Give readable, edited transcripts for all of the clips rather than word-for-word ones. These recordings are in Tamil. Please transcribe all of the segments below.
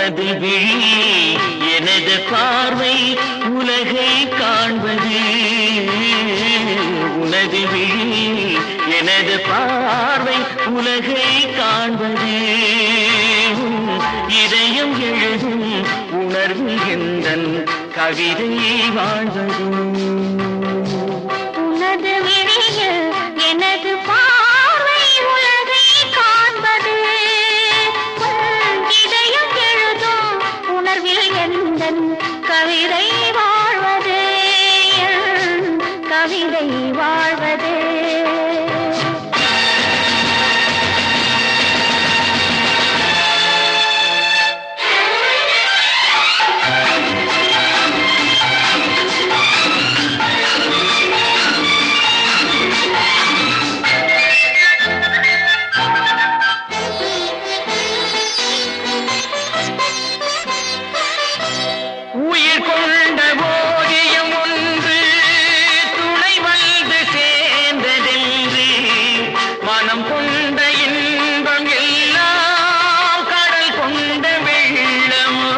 உனது விழி எனது பார்வை உலகை காண்பது. உனது விழி எனது பார்வை உலகை காண்பது. இதயம் எழுதும் உணர்வு எந்தன் கவிதை வாழ்வது. உனது விழியில் எனது பார்வை உலகை காண்பது. இதயம் எழுதும் உணர்வில் எந்தன் கவிதை வாழ்வது. கவிதை வாழ்வது. உயிர் கொண்ட ஓவியம் ஒன்று துணை வந்து சேர்ந்ததென்று மனம் கொண்ட இன்பம் எல்லாம் கடல் கொண்ட வெள்ளமோ.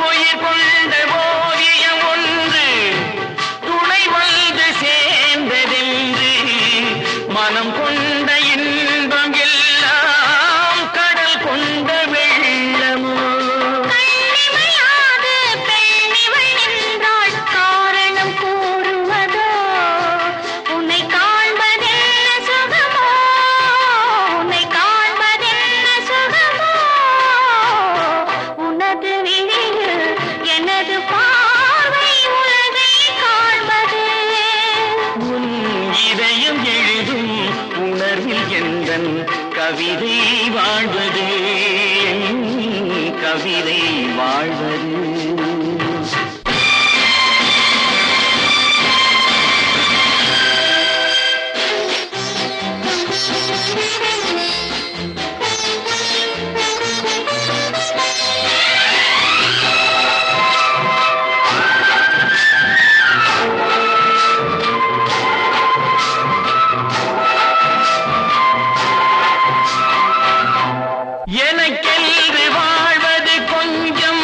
உயிர் கொண்ட ஓவியம் ஒன்று துணை வந்து சேர்ந்ததென்று மனம் கொண்ட இன்பம் எல்லாம் கடல் கொண்ட வெள்ளமோ. எந்தன் கவிதை வாழ்வது. கவிதை வாழ்வது. எனக்கென்று வாழ்வது கொஞ்சம்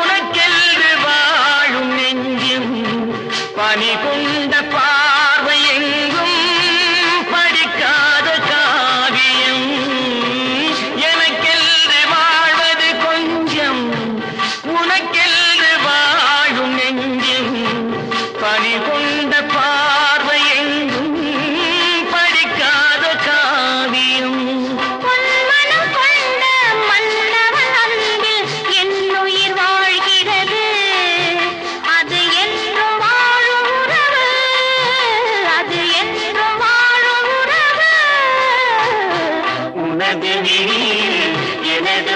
உனக்கென்று வாழும் நெஞ்சம். பனி கொண்ட பார்வை எங்கும் படிக்காத காவியம். எனக்கென்று வாழ்வது கொஞ்சம் உனக்கென்று வாழும் நெஞ்சம். பனி கொண்ட பார்வை எங்கும் படிக்காத காவியம். உனது விழி எனது